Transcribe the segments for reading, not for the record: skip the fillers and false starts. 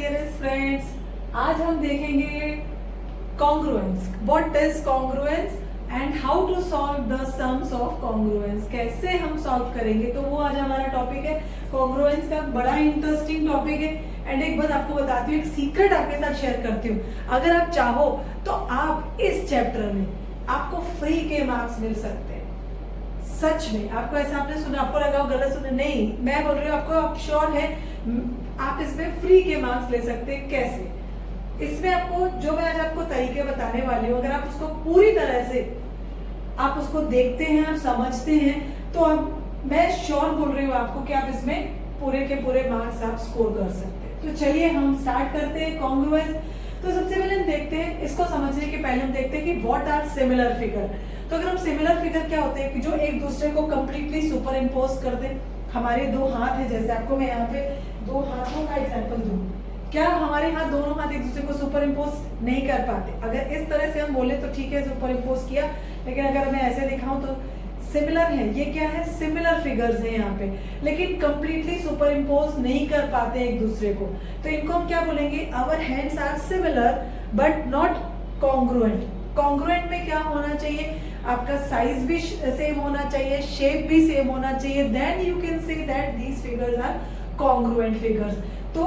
Dearest friends, आज हम देखेंगे congruence. What is congruence and how to solve the sums of congruence. कैसे हम सॉल्व करेंगे, तो वो आज हमारा टॉपिक है। कॉन्ग्रुएंस का बड़ा इंटरेस्टिंग टॉपिक है। एंड एक बात आपको बताती हूँ, एक सीक्रेट आपके साथ शेयर करती हूँ। अगर आप चाहो तो आप इस चैप्टर में आपको फ्री के मार्क्स मिल सकते हैं। सच में आपको ऐसा, आपने सुना, आपको लगा गलत सुना, नहीं, मैं बोल रही हूँ आपको, आप श्योर है आप इसमें फ्री के मार्क्स ले सकते हैं। कैसे? इसमें आपको जो मैं आज आपको तरीके बताने वाली हूँ, अगर आप उसको पूरी तरह से आप उसको देखते हैं, आप समझते हैं, तो अब मैं श्योर बोल रही हूँ आपको कि आप इसमें पूरे के पूरे मार्क्स आप स्कोर कर सकते हैं। तो चलिए हम स्टार्ट करते हैं कॉन्ग्रुएंस। तो सबसे पहले हम देखते हैं, इसको समझने के पहले हम देखते हैं कि व्हाट आर सिमिलर फिगर। तो अगर हम सिमिलर फिगर क्या होते हैं कि जो एक दूसरे को कंप्लीटली सुपर इम्पोज कर दे। हमारे दो हाथ है, जैसे आपको मैं यहाँ पे दो हाथों का एग्जांपल दूं, क्या हमारे हाथ, दोनों हाथ एक दूसरे को सुपर इम्पोज नहीं कर पाते? अगर इस तरह से हम बोले तो ठीक है, सुपर इम्पोज किया, लेकिन अगर मैं ऐसे दिखाऊं तो सिमिलर है। ये क्या है? सिमिलर फिगर्स हैं यहाँ पे, लेकिन कंप्लीटली सुपर इम्पोज नहीं कर पाते एक दूसरे को। तो इनको हम क्या बोलेंगे? Our hands are similar but not congruent. Congruent में क्या होना चाहिए? आपका साइज भी सेम होना चाहिए, शेप भी सेम होना चाहिए, then you can say that these figures are congruent figures. तो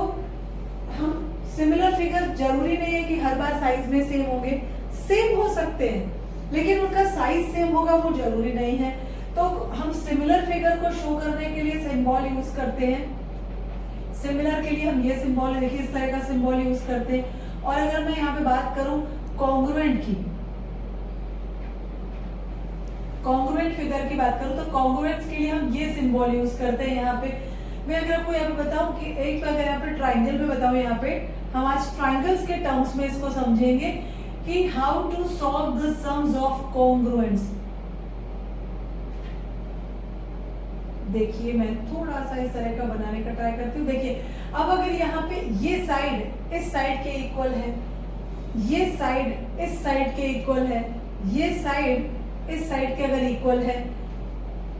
हम सिमिलर फिगर जरूरी नहीं है कि हर बार साइज में सेम होंगे, सेम हो सकते हैं, लेकिन उनका साइज सेम होगा वो जरूरी नहीं है। तो हम सिमिलर फिगर को शो करने के लिए सिंबल यूज करते हैं। सिमिलर के लिए हम ये सिंबल, देखिए इस तरह का सिंबल यूज करते हैं। और अगर मैं यहाँ पे बात करूं कॉन्ग्रुएंट की, कॉन्ग्रुएंट फिगर की बात करूं, तो कॉन्ग्रुएंस के लिए हम ये सिंबल यूज करते हैं। यहाँ पे मैं अगर आपको यहाँ पे बताऊं कि एक, अगर यहाँ पे ट्राइंगल में बताऊं, यहाँ पे हम आज ट्राइंगल्स के टर्म्स में इसको समझेंगे कि how to solve the sums of congruence. देखिए मैं थोड़ा सा इस तरह का बनाने का ट्राई करती हूँ। देखिए अब अगर यहाँ पे ये साइड इस साइड के इक्वल है, ये साइड इस साइड के इक्वल है, ये साइड इस साइड के अगर इक्वल है,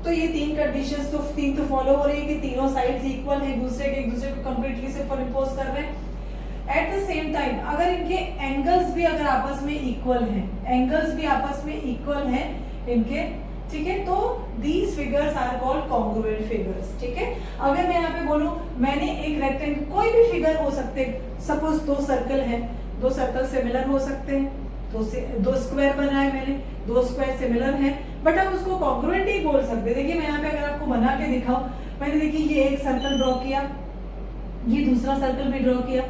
तो ये तीन कंडीशंस तो तीन तो फॉलो हो रही है कि तीनों साइड्स इक्वल है, एक दूसरे को कंप्लीटली सुपर इम्पोज कर रहे हैं। एट द सेम टाइम अगर इनके एंगल्स भी अगर आपस में इक्वल हैं, एंगल्स भी आपस में इक्वल हैं इनके, ठीक है, तो these figures are called congruent figures. ठीक है, अगर मैं यहाँ पे बोलूं, मैंने एक रेक्टेंगल, कोई भी फिगर हो सकते, सपोज दो सर्कल है, दो सर्कल सिमिलर हो सकते हैं, दो स्क्वायर बनाए मैंने, दो स्क्वायर सिमिलर हैं, बट आप उसको कॉन्ग्रुएंट ही बोल सकते। देखिए मैं यहाँ पे अगर आपको बना के दिखाऊं, मैंने देखिए ये एक सर्कल ड्रॉ किया, ये दूसरा सर्कल भी ड्रॉ किया,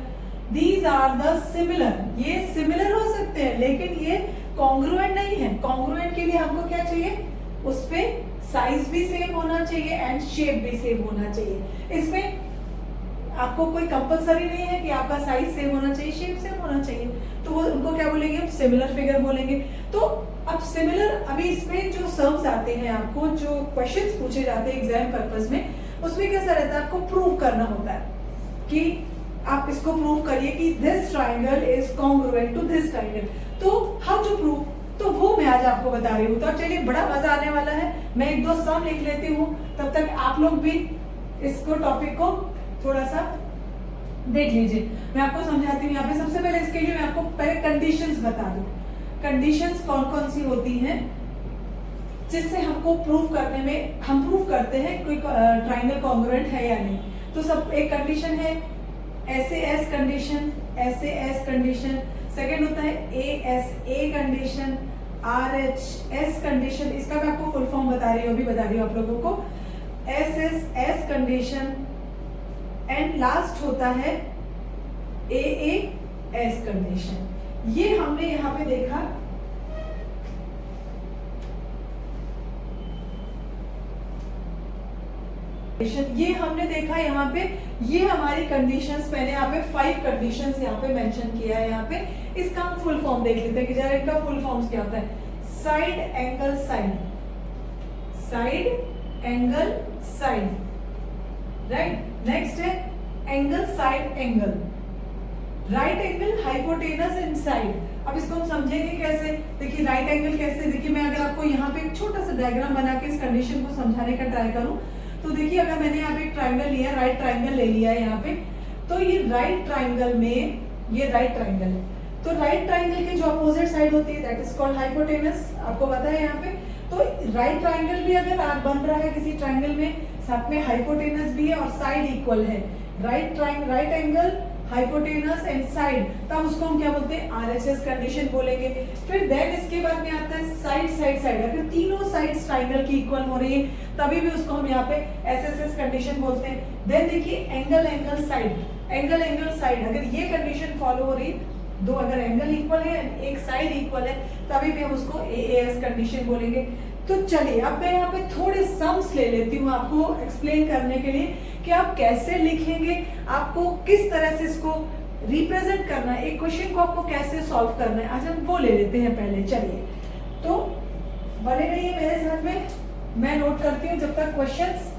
दीज आर द सिमिलर। ये सिमिलर हो सकते हैं लेकिन ये कॉन्ग्रुएंट नहीं है। कॉन्ग्रुएंट के लिए हमको क्या चाहिए? उस पे साइज भी सेम होना चाहिए एंड शेप भी सेम होना चाहिए। इसमें आपको कोई कंपलसरी नहीं है कि आपका साइज सेम होना चाहिए, शेप सेम होना चाहिए, तो वो उनको क्या बोलेंगे? हम सिमिलर फिगर बोलेंगे। तो अब सिमिलर, अभी इसमें जो सम्स आते हैं, आपको जो क्वेश्चंस पूछे जाते हैं एग्जाम पर्पस में, उसमें कैसा रहता है? आपको प्रूव करना होता है कि आप इसको प्रूव करिए कि this triangle is congruent to this triangle. तो हाउ टू प्रूव, तो वो मैं आज आपको बता रही हूँ। तो चलिए बड़ा मजा आने वाला है। मैं एक दो सम लिख लेती हूँ, तब तक आप लोग भी इसको टॉपिक को थोड़ा सा देख लीजिए। मैं आपको समझाती हूँ। यहाँ पे सबसे पहले इसके लिए मैं आपको पहले कंडीशंस बता दूं। कंडीशंस कौन कौन सी होती हैं जिससे हमको प्रूव करने में, हम प्रूव करते हैं कोई ट्राइंगल कॉन्ग्रुएंट है या नहीं। तो सब, एक कंडीशन है SAS condition, SAS condition, second होता है ASA कंडीशन, RHS कंडीशन, इसका मैं आपको फुल फॉर्म बता रही हूँ, अभी बता रही हूँ आप लोगों को, SSS कंडीशन, एंड लास्ट होता है AAS कंडीशन। ये हमने यहाँ पे देखा, ये हमने देखा यहाँ पे, ये हमारी कंडीशंस, मैंने यहाँ पे 5 कंडीशंस यहाँ पे मेंशन किया है। यहाँ पे इसका हम फुल फॉर्म देख लेते हैं कि जरा इनका फुल फॉर्म्स क्या होता है। Side angle side, side angle side, right. Next है angle side angle, right angle hypotenuse and side. अब इसको हम समझेंगे कैसे? देखिए राइट एंगल कैसे, देखिए मैं अगर आपको यहाँ पे एक छोटा सा डायग्राम बना के इस कंडीशन को समझाने का ट्राई करूं, तो देखिए अगर मैंने यहाँ पे एक ट्राइंगल लिया, राइट ट्राइंगल ले लिया है यहाँ पे, तो ये राइट ट्राइंगल में, ये राइट ट्राइंगल है, तो राइट ट्राइंगल के जो अपोजिट साइड होती है दैट इज कॉल्ड हाइपोटेनस, आपको पता है यहाँ पे। तो राइट ट्राइंगल भी अगर आप बन रहा है किसी ट्राइंगल में, साथ में हाइपोटेनस भी है और साइड इक्वल है, right angle, hypotenuse and side, तब उसको हम क्या बोलते हैं, आरएचएस कंडीशन बोलेंगे। फिर देन इसके बाद में आता है साइड, अगर तीनों साइड्स ट्राइंगल की इक्वल हो रही है तभी भी उसको हम यहाँ पे एसएसएस कंडीशन बोलते हैं। देन देखिए एंगल साइड, अगर ये कंडीशन फॉलो हो रही है, दो अगर एंगल इक्वल है, एक साइड इक्वल है, तभी भी हम उसको एएएस कंडीशन बोलेंगे। तो चलिए अब मैं यहाँ पे थोड़े सम्स ले लेती हूँ आपको एक्सप्लेन करने के लिए कि आप कैसे लिखेंगे, आपको किस तरह से इसको रिप्रेजेंट करना है, एक क्वेश्चन को आपको कैसे सॉल्व करना है, आज हम वो ले लेते हैं पहले। चलिए तो बने रहिए मेरे साथ में, मैं नोट करती हूँ जब तक क्वेश्चंस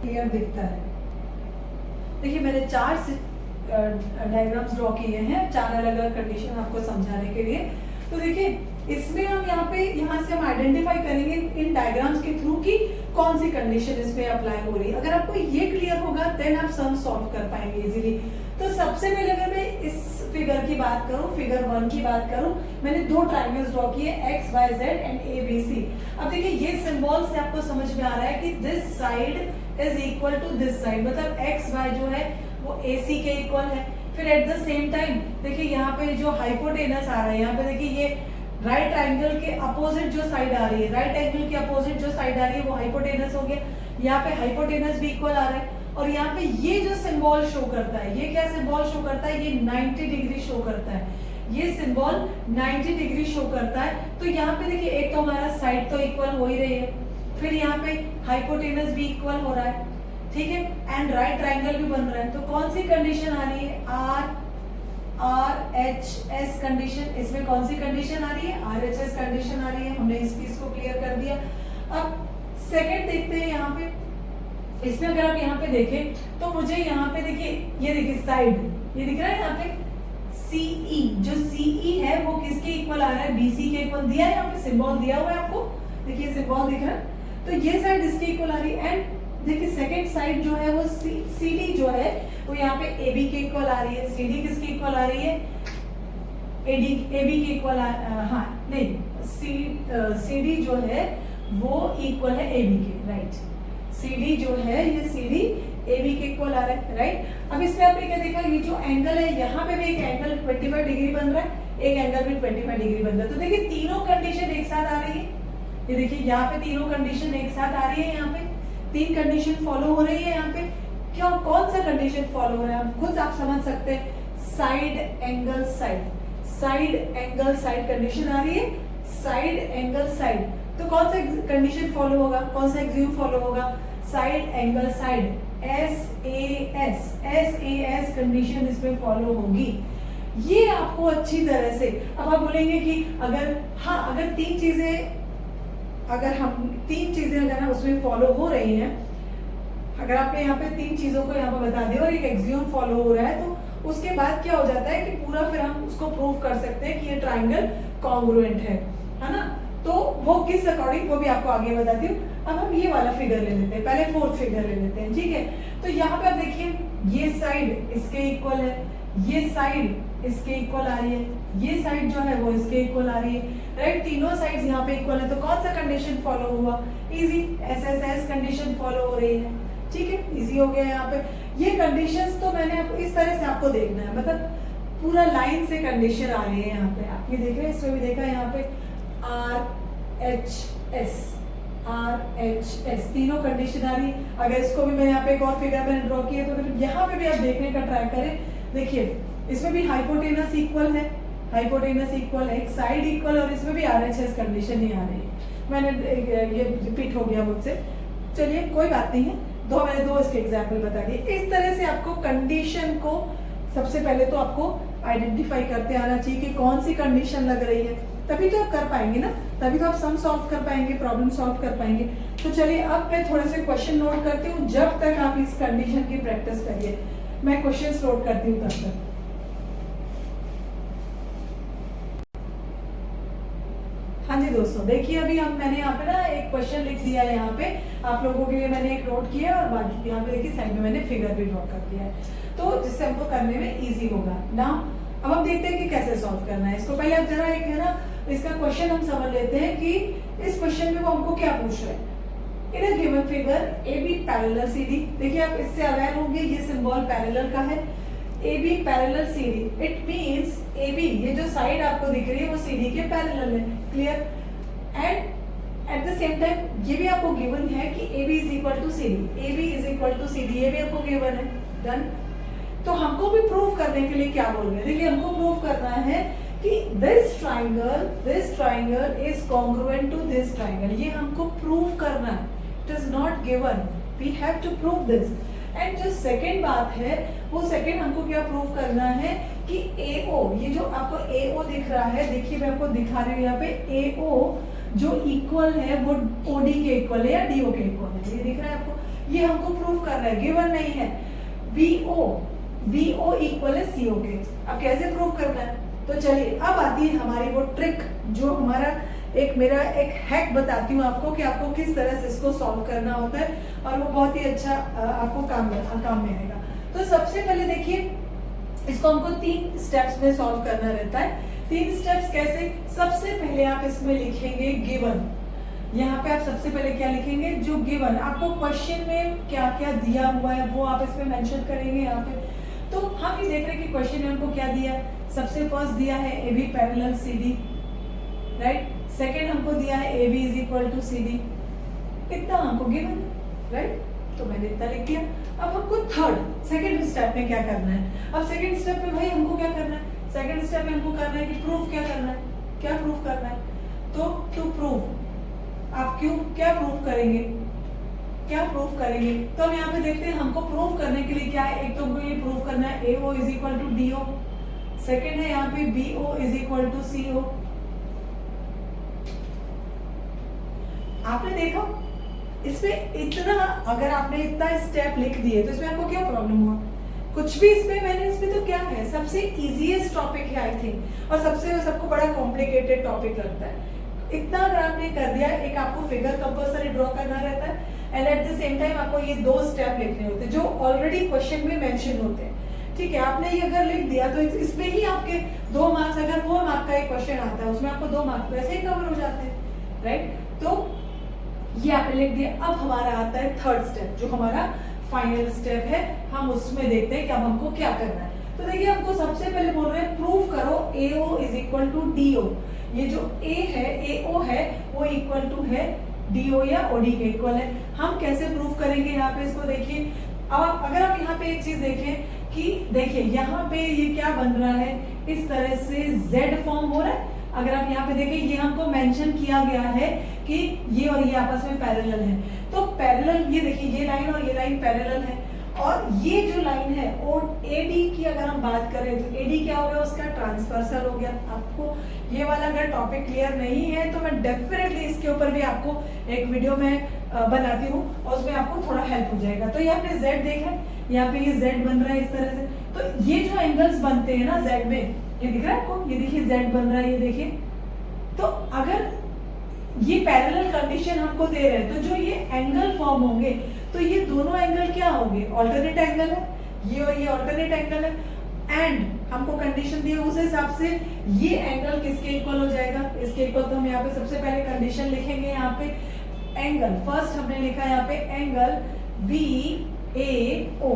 क्लियर दिखता है। देखिए मैंने 4 डायग्राम्स ड्रॉ किए हैं, 4 अलग अलग कंडीशन आपको समझाने के लिए। तो देखिए इसमें हम यहाँ से हम आइडेंटिफाई करेंगे इन डायग्राम्स के थ्रू कि कौन सी कंडीशन इसमें अप्लाई हो रही है। अगर आपको ये क्लियर होगा देन आप सम सॉल्व कर पाएंगे इजीली। तो सबसे पहले अगर मैं इस फिगर की बात करूं, फिगर 1 की बात करूं, मैंने 2 ट्रायंगल्स ड्रॉ किए X Y Z and A B C. अब देखिए ये सिंबल से आपको समझ में आ रहा है कि this side is equal to this side, मतलब एक्स वाई जो है वो ए सी के इक्वल है। फिर एट द सेम टाइम देखिए यहाँ पे जो हाइपोटेनस आ रहा है, यहाँ पे देखिए ये राइट एंगल के अपोजिट जो साइड आ रही है, राइट एंगल के अपोजिट जो साइड आ रही है वो हाइपोटेनस हो गया। यहाँ पे हाइपोटेनस भी इक्वल आ रहा है और यहाँ पे ये जो सिंबल शो करता है, ये क्या सिंबल शो करता है, ये 90 डिग्री शो करता है, ये सिंबल 90 डिग्री शो करता है। तो यहाँ पे देखिए एक तो हमारा साइड तो इक्वल हो ही रही है, फिर यहाँ पे हाइपोटेनस भी इक्वल हो रहा है, ठीक है, एंड राइट ट्राइंगल भी बन रहा है। तो कौन सी कंडीशन आ रही है, RHS कंडीशन। इसमें कौन सी कंडीशन आ रही है, RHS कंडीशन आ रही है। हमने इस चीज को क्लियर कर दिया। अब सेकंड देखते हैं यहाँ पे, इसमें अगर आप यहाँ पे देखें तो मुझे यहाँ पे देखिए, ये देखिए साइड, ये दिख रहा है यहाँ पे CE, जो CE है वो किसके इक्वल आ रहा है, BC के इक्वल दिया है, यहाँ पे सिंबल दिया हुआ है आपको, देखिए सिंबल दिख रहा है। तो ये साइड इसके इक्वल आ रही है एंड देखिए सेकंड साइड जो है वो CD जो है वो यहाँ पे AB के इक्वल आ रही है। CD किसके इक्वल आ रही है, AB के इक्वल हाँ नहीं, CD जो है वो इक्वल है AB के, राइट। CD जो है ये CD AB के इक्वल आ रहा है, राइट। अब इसमें आपने क्या देखा, ये जो एंगल है यहाँ पे भी एक एंगल 25 डिग्री बन रहा है, एक एंगल भी 25 डिग्री बन रहा है। तो देखिए तीनों कंडीशन एक साथ आ रही है, ये देखिए यहाँ पे तीनों कंडीशन एक साथ आ रही है, यहाँ पे 3 कंडीशन फॉलो हो रही है। यहाँ पे क्या, कौन सा कंडीशन फॉलो हो रहा है खुद आप समझ सकते हैं, साइड एंगल साइड कंडीशन आ रही है, साइड एंगल साइड। तो कौन सा कंडीशन फॉलो होगा, कौन सा एक्सियोम फॉलो होगा, side angle side, SAS condition इसमें फॉलो होगी। ये आपको अच्छी तरह से, अब आप बोलेंगे कि अगर अगर 3 चीजें अगर हम उसमें फॉलो हो रही हैं, अगर आपने यहाँ पे 3 चीजों को यहाँ पे बता दिया और एक एक्सियोम फॉलो हो रहा है, तो उसके बाद क्या हो जाता है कि पूरा फिर हम उसको प्रूव कर सकते हैं कि ये ट्राइंगल कॉन्ग्रुएंट है ना। तो वो किस अकॉर्डिंग, वो भी आपको आगे बताती हूँ। अब हम ये वाला फिगर ले लेते हैं, पहले 4th फिगर ले लेते हैं, ठीक है। तो यहाँ पे आप देखिए ये साइड इसके इक्वल है, ये साइड इसके इक्वल आ रही है, ये साइड जो है वो इसके इक्वल आ रही है, राइट। तीनों साइड्स यहाँ पे इक्वल है। तो कौन सा कंडीशन फॉलो हुआ, इजी, SSS कंडीशन फॉलो हो रही है, ठीक है, इजी हो गया। यहाँ पे ये कंडीशंस तो मैंने आपको इस तरह से आपको देखना है, मतलब पूरा लाइन से कंडीशन आ रही है। यहाँ पे आप ये देख रहे हैं, इसमें भी देखा यहाँ पे RHS तीनों कंडीशन आ रही। अगर इसको भी मैं यहाँ पे एक और फिगर मैंने ड्रॉ किया तो फिर यहाँ पे भी आप देखने का ट्राई करें। देखिए इसमें भी हाइपोटेनस इक्वल है, एक साइड इक्वल, और इसमें भी RHS कंडीशन ही आ रही है। मैंने ये रिपीट हो गया मुझसे, चलिए कोई बात नहीं है, मैंने 2 इसके एग्जाम्पल बता दिए। इस तरह से आपको कंडीशन को सबसे पहले तो आपको आइडेंटिफाई करते आना चाहिए कि कौन सी कंडीशन लग रही है, तभी तो आप कर पाएंगे ना, तभी तो आप सम सॉल्व कर पाएंगे, प्रॉब्लम सॉल्व कर पाएंगे। तो चलिए अब मैं थोड़े से क्वेश्चन नोट करती हूँ, जब तक आप इस कंडीशन की प्रैक्टिस करिए। मैं क्वेश्चन नोट करती हूँ तब तक। हाँ जी दोस्तों देखिए अभी मैंने यहाँ पे ना एक क्वेश्चन लिख दिया है, यहाँ पे आप लोगों के लिए मैंने एक नोट किया और बाकी यहाँ पे देखिए साइड में मैंने फिगर भी ड्रॉ कर दिया है, तो जिससे हमको करने में इजी होगा ना। अब हम देखते हैं कि कैसे सॉल्व करना है इसको। पहले आप जरा एक है ना इसका क्वेश्चन हम समझ लेते हैं कि इस क्वेश्चन में वो हमको क्या पूछ रहे हैं। In a given figure AB parallel CD, देखिए आप इससे अवेयर होंगे ये सिंबल पैरेलल का है, AB parallel CD, it means AB ये जो साइड आपको दिख रही है वो CD के पैरेलल है, clear. And at the same time ये भी आपको गिवन है कि AB is equal to CD, AB is equal to CD, ये भी आपको गिवन है, डन। तो हमको भी प्रूव करने के लिए क्या बोल रहे हैं, देखिए हमको प्रूव करना है कि this triangle is congruent to this triangle, ये हमको प्रूव करना है, it is not given, we have to prove this. And जो सेकेंड बात है वो सेकेंड हमको क्या प्रूव करना है कि AO, ये जो आपको AO दिख रहा है, देखिए मैं आपको दिखा रही हूँ यहाँ पे AO जो इक्वल है वो OD के इक्वल है या DO के इक्वल है, ये दिख रहा है आपको, ये हमको प्रूव करना है, गिवन नहीं है। BO इक्वल है CO के, अब कैसे प्रूव करना है, तो चलिए अब आती है हमारी वो ट्रिक, जो हमारा मेरा एक हैक बताती हूँ आपको कि आपको किस तरह से इसको सॉल्व करना होता है और वो बहुत ही अच्छा आपको काम में आएगा। तो सबसे पहले देखिए इसको हमको 3 स्टेप्स में सॉल्व करना रहता है। 3 स्टेप्स कैसे, सबसे पहले आप इसमें लिखेंगे गिवन, यहाँ पे आप सबसे पहले क्या लिखेंगे, जो गिवन आपको क्वेश्चन में क्या क्या दिया हुआ है वो आप इसमें मेंशन करेंगे यहाँ पे। तो हम ये देख रहे हैं कि क्वेश्चन में हमको क्या दिया, सबसे फर्स्ट दिया है AB parallel CD, right. Second हमको दिया है AB is equal to CD, इतना हमको गिवन, राइट, तो मैंने इतना लिख दिया। अब हमको सेकेंड स्टेप में क्या करना है, अब सेकेंड स्टेप में भाई हमको क्या करना है, सेकेंड स्टेप में हमको करना है कि प्रूफ क्या करना है, क्या प्रूफ करना है, तो टू प्रूफ आप क्या प्रूफ करेंगे, तो हम यहाँ पे देखते हैं हमको प्रूफ करने के लिए क्या है, एक तो हमको ये प्रूफ करना है AO is equal to DO, second है यहाँ पे BO is equal to CO। आपने देखा इसमें इतना, अगर आपने इतना स्टेप लिख दिए तो इसमें आपको क्या प्रॉब्लम हुआ, कुछ भी इसमें तो क्या है, सबसे इजीएस्ट टॉपिक है आई थिंक, और सबको बड़ा कॉम्प्लिकेटेड टॉपिक लगता है। इतना अगर आपने कर दिया, एक आपको फिगर कंपल्सरी ड्रॉ करना रहता है and at the same time आपको ये 2 स्टेप लिखने होते हैं जो ऑलरेडी क्वेश्चन में मेंशन होते हैं, ठीक है। आपने ये अगर लिख दिया तो इसमें ही आपके 2 मार्क्स, अगर 4 मार्क का एक क्वेश्चन आता है उसमें आपको 2 मार्क्स वैसे ही कवर हो जाते हैं, राइट। तो ये आपने लिख दिया। अब हमारा आता है थर्ड स्टेप, जो हमारा फाइनल स्टेप है, हम उसमें देखते हैं कि अब हमको क्या करना है। तो देखिए हमको सबसे पहले बोल रहे हैं प्रूव करो AO is equal to DO, ये जो A है AO है वो इक्वल टू है DO या OD के इक्वल है। हम कैसे प्रूव करेंगे, यहाँ पे इसको देखिए। अब अगर आप यहाँ पे एक चीज देखें कि देखिए यहाँ पे ये क्या बन रहा है, इस तरह से Z फॉर्म हो रहा है। अगर आप यहाँ पे देखें ये हमको मेंशन किया गया है कि ये और ये आपस में पैरेलल है, तो पैरेलल ये देखिए ये लाइन और ये लाइन पैरेलल है, और ये जो लाइन है और AD की अगर हम बात करें तो AD क्या हो गया, उसका ट्रांसवर्सल हो गया। आपको ये वाला अगर टॉपिक क्लियर नहीं है तो मैं डेफिनेटली इसके ऊपर भी आपको एक वीडियो में बनाती हूँ और उसमें आपको थोड़ा हेल्प हो जाएगा। तो यहाँ पे Z देखा, यहाँ पे ये Z बन रहा है इस तरह से, तो ये जो एंगल्स बनते हैं ना Z में, ये दिख रहा है आपको, ये देखिए Z बन रहा है, ये देखिए। तो अगर ये पैरेलल कंडीशन हमको दे रहे हैं तो जो ये एंगल फॉर्म होंगे तो ये दोनों एंगल क्या होंगे, ऑल्टरनेट एंगल है, ये और ये ऑल्टरनेट एंगल है। एंड हमको कंडीशन दी है उस हिसाब से ये एंगल किसके इक्वल हो जाएगा, इसके इक्वल। तो हम यहाँ पे सबसे पहले कंडीशन लिखेंगे, यहाँ पे एंगल फर्स्ट हमने लिखा यहाँ पे एंगल BAO,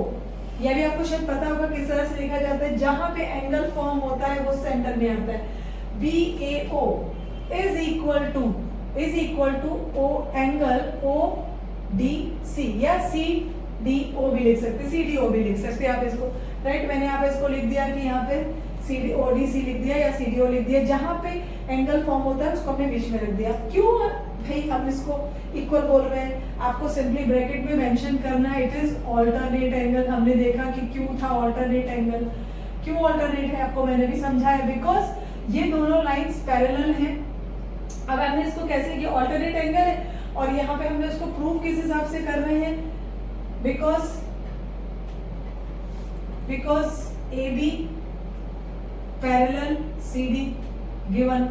यह भी आपको शायद पता होगा किस तरह से लिखा जाता है, जहां पे एंगल फॉर्म होता है वो सेंटर में आता है। BAO is equal to O angle ODC या CDO भी लिख सकते हैं, CDO भी लिख सकते हैं आप इसको, राइट। मैंने यहाँ पे इसको लिख दिया कि यहाँ पे ODC लिख दिया या CDO लिख दिया, जहां पे एंगल फॉर्म होता है उसको हमने बीच में रख दिया। क्यों भाई हम इसको इक्वल बोल रहे हैं, आपको सिंपली ब्रैकेट में मेंशन करना है, इट इज ऑल्टरनेट एंगल। हमने देखा कि क्यों था ऑल्टरनेट एंगल, क्यों ऑल्टरनेट है आपको मैंने भी समझाया, बिकॉज ये दोनों लाइंस पैरेलल हैं। अब हमने इसको कैसे किया, ऑल्टरनेट एंगल है और यहाँ पे हमने उसको प्रूव किस हिसाब से कर रहे हैं, because AB parallel CD given,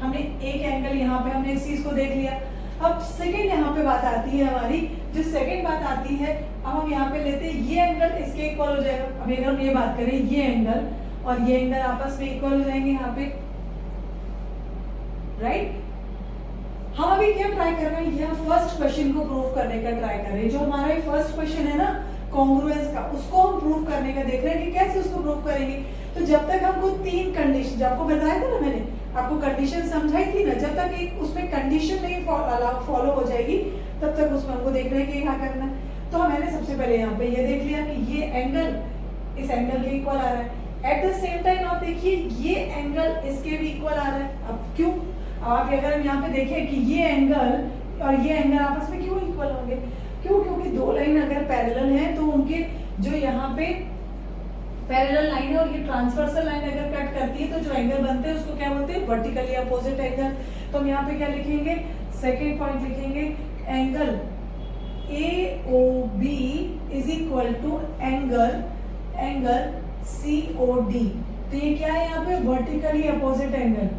हमने एक एंगल यहाँ पे हमने इस चीज को देख लिया। अब सेकंड यहाँ पे बात आती है हमारी, जो सेकंड बात आती है, अब हम यहाँ पे लेते हैं ये एंगल इसके इक्वल हो जाएगा। अब अगर हम ये बात करें, ये एंगल और ये एंगल आपस में इक्वल हो जाएंगे यहाँ पे, राइट। हम अभी क्या ट्राई कर रहे हैं, यह फर्स्ट क्वेश्चन को प्रूव करने का ट्राई कर रहे हैं। जो हमारा ये फर्स्ट क्वेश्चन है ना कॉन्ग्रुएंस का, उसको हम प्रूव करने का देख रहे हैं कि कैसे उसको प्रूव करेंगे। तो जब तक हमको तीन कंडीशन, जब आपको बताया था ना मैंने, आपको कंडीशन समझाई थी ना, जब तक एक उसमें कंडीशन नहीं फॉलो हो जाएगी तब तक उसमें हमको देखना है कि क्या करना है। तो मैंने सबसे पहले यहाँ पे ये देख लिया कि ये एंगल इस एंगल के इक्वल आ रहा है। एट द सेम टाइम आप देखिए ये एंगल इसके भी इक्वल आ रहा है। अब क्यों, आप अगर हम यहाँ पे देखें कि ये एंगल और ये एंगल आपस में क्यों इक्वल होंगे, क्यों, क्योंकि दो लाइन अगर पैरेलल है तो उनके जो यहाँ पे पैरेलल लाइन है और ये ट्रांसवर्सल लाइन अगर कट करती है तो जो एंगल बनते हैं उसको क्या बोलते हैं, वर्टिकली अपोजिट एंगल। तो हम यहाँ पे क्या लिखेंगे, सेकेंड पॉइंट लिखेंगे, angle AOB is equal to angle COD। तो ये क्या है यहाँ पे, vertically opposite angle,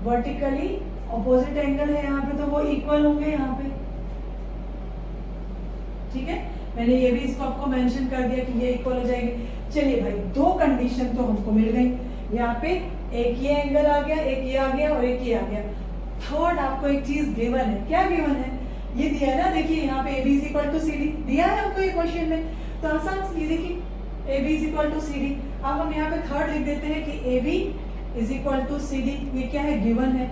vertically opposite angle है यहाँ पे, तो वो इक्वल होंगे यहाँ पे, ठीक है। मैंने ये भी इसको आपको मेंशन कर दिया कि ये इक्वल हो जाएंगे। चलिए भाई, दो कंडीशन तो हमको मिल गई यहाँ पे, एक ये एंगल आ गया, एक ये आ गया और एक ये आ गया। थर्ड आपको एक चीज गिवन है, क्या गिवन है, ये दिया है ना, देखिए यहाँ पे AB is equal to CD दिया है आपको ये क्वेश्चन में। तो आसान से ये देखिए AB is equal to CD। अब हम यहाँ पे थर्ड लिख देते हैं कि AB is equal to CD, ये क्या है, गिवन है।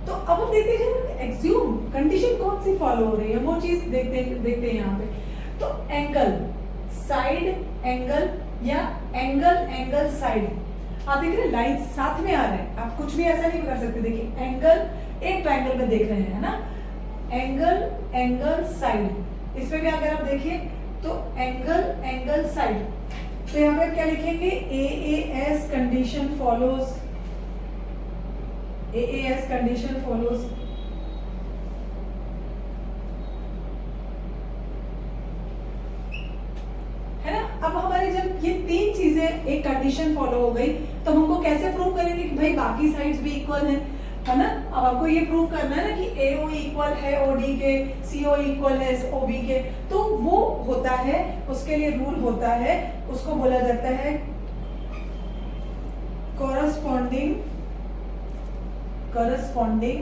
तो अब हम देखते हैं एक्ज्यूम कंडीशन कौन सी फॉलो हो रही है, वो चीज देखते हैं यहाँ पे। तो एंगल साइड एंगल या एंगल साइड, आप देख रहे हैं लाइन साथ में आ रहे हैं, आप कुछ भी ऐसा नहीं कर सकते। देखिए एंगल एक ट्रायंगल में देख रहे हैं, है ना, एंगल साइड, इसमें भी अगर आप देखिए तो एंगल साइड। तो यहाँ पे क्या लिखेंगे, AAS condition follows, AAS condition follows. है ना। अब हमारे जब ये तीन चीजें एक कंडीशन फॉलो हो गई तो हमको कैसे प्रूव करेंगे कि भाई बाकी साइड्स भी इक्वल है ना। अब आपको ये प्रूव करना है ना कि AO इक्वल है OD के, CO इक्वल है OB के। तो वो होता है, उसके लिए रूल होता है, उसको बोला जाता है corresponding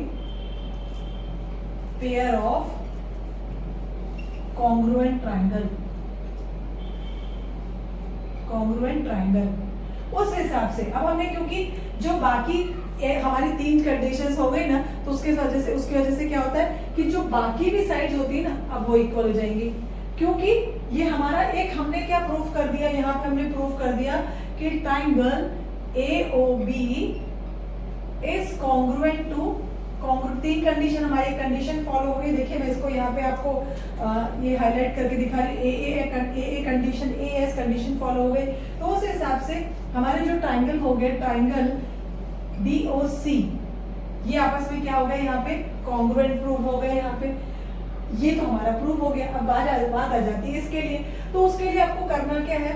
pair of congruent triangle। उस हिसाब से अब हमने, क्योंकि जो बाकी हमारी तीन कंडीशंस हो गई ना, तो उसकी वजह से क्या होता है कि जो बाकी भी साइड्स होती है ना, अब वो इक्वल हो जाएंगी। क्योंकि ये हमारा एक हमने क्या प्रूफ कर दिया, यहाँ पे हमने प्रूफ कर दिया कि triangle AOB is congruent to, तीन कंडीशन, हमारी कंडीशन फॉलो हो गई। देखिए मैं इसको यहाँ पे आपको ये हाईलाइट करके दिखा रही, AA condition, AS condition follow हो गई। तो उस हिसाब से हमारे जो ट्राइंगल हो गए, ट्राइंगल DOC, ये आपस में क्या हो गया, यहाँ पे कॉन्ग्रुएंट प्रूव हो गए। यहाँ पे ये तो हमारा प्रूव हो गया। अब बात आ जाती है इसके लिए। तो उसके लिए आपको करना क्या है,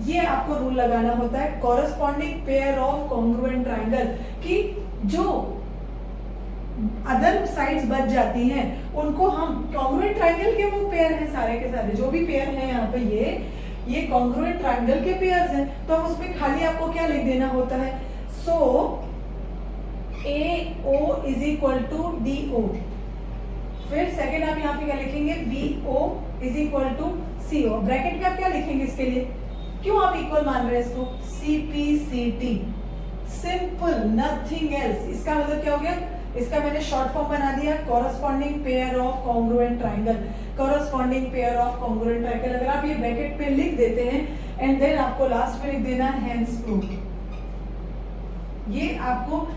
ये आपको रूल लगाना होता है corresponding pair of congruent triangle, कि जो अदर साइड्स बच जाती हैं उनको हम, कॉन्ग्रुएंट ट्राइंगल के वो पेयर हैं सारे के सारे, जो भी पेयर हैं यहाँ पे ये कॉन्ग्रुएंट ट्राइंगल के पेयर्स हैं। तो हम उसमें खाली आपको क्या लिख देना होता है, so AO is equal to DO। फिर सेकेंड आप यहाँ पे क्या लिखेंगे, BO is equal to CO। Bracket में आप क्या लिखेंगे इसके लिए, क्यों आप इक्वल मान रहे हैं इसको, CPCT, सिंपल, नथिंग एल्स। इसका मतलब क्या हो गया, इसका मैंने शॉर्ट फॉर्म बना दिया, corresponding pair of congruent triangle. Corresponding pair of congruent triangle अगर आप ये ब्रैकेट पे लिख देते हैं एंड देन आपको लास्ट में लिख देना है हेंस प्रूफ। ये आपको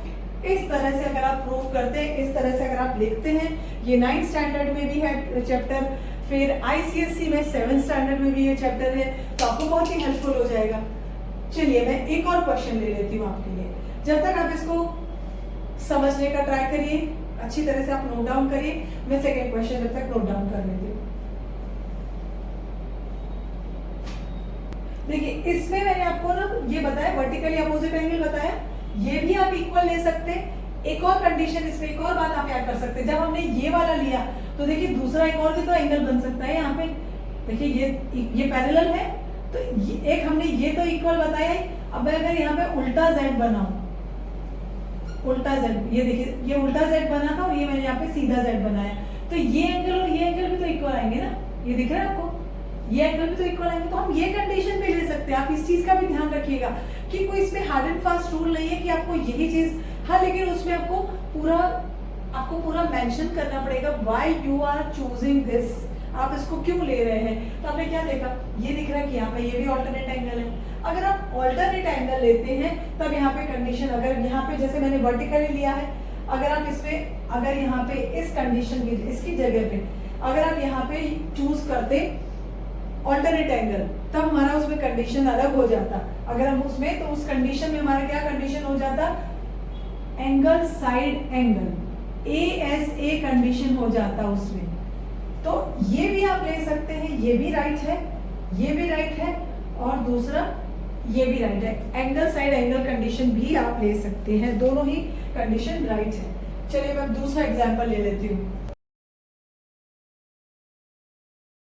इस तरह से अगर आप प्रूफ करते हैं, इस तरह से अगर आप लिखते हैं, ये 9th स्टैंडर्ड में भी है चैप्टर, फिर ICSE में 7th स्टैंडर्ड में भी ये चैप्टर है, तो आपको बहुत ही हेल्पफुल हो जाएगा। चलिए मैं एक और क्वेश्चन ले लेती हूँ आपके लिए। जब तक आप इसको समझने का ट्राई करिए, अच्छी तरह से आप नोट डाउन करिए, मैं सेकेंड क्वेश्चन जब तक नोट डाउन कर लेती हूँ। देखिए इसमें मैंने आपको ना ये बताया, वर्टिकली अपोजिट एंगल बताया, ये भी आप इक्वल ले सकते हैं। एक और कंडीशन इसमें, एक और बात आप ऐड कर सकते हैं, जब हमने ये वाला लिया तो देखिए दूसरा एक और भी तो एंगल बन सकता है यहाँ पे। देखिए ये पैरेलल है, तो एक हमने ये तो इक्वल बताया ही। अब अगर यहाँ पे उल्टा जेड बनाऊं, उल्टा जेड, ये देखिए ये उल्टा जेड बना था और ये मैंने यहाँ पे सीधा जेड बनाया, तो ये एंगल और ये एंगल भी तो इक्वल आएंगे ना, ये दिख रहा है आपको, ये एंगल भी तो इक्वल आएंगे। तो हम ये कंडीशन भी ले सकते हैं। आप इस चीज का भी ध्यान रखिएगा कि कोई इसमें हार्ड एंड फास्ट रूल नहीं है कि आपको यही चीज, हाँ लेकिन उसमें आपको पूरा मेंशन करना पड़ेगा why you are choosing this, आप इसको क्यों ले रहे हैं। तो आपने क्या देखा, ये दिख रहा है कि यहाँ पे ये भी ऑल्टरनेट एंगल है। अगर आप ऑल्टरनेट एंगल लेते हैं तब यहाँ पे कंडीशन, अगर यहाँ पे जैसे मैंने वर्टिकली लिया है, अगर आप इसमें, अगर यहाँ पे इस कंडीशन की, इसकी जगह पे अगर आप यहाँ पे चूज करते ऑल्टरनेट एंगल, तब हमारा उसमें कंडीशन अलग हो जाता। अगर हम उसमें, तो उस कंडीशन में हमारा क्या कंडीशन हो जाता, angle side angle, ASA condition हो जाता उसमें। तो ये भी आप ले सकते हैं, ये भी राइट है, ये भी राइट है, और दूसरा ये भी राइट है। एंगल साइड एंगल कंडीशन भी आप ले सकते हैं, दोनों ही कंडीशन राइट है। चलिए मैं दूसरा एग्जांपल ले लेती हूँ।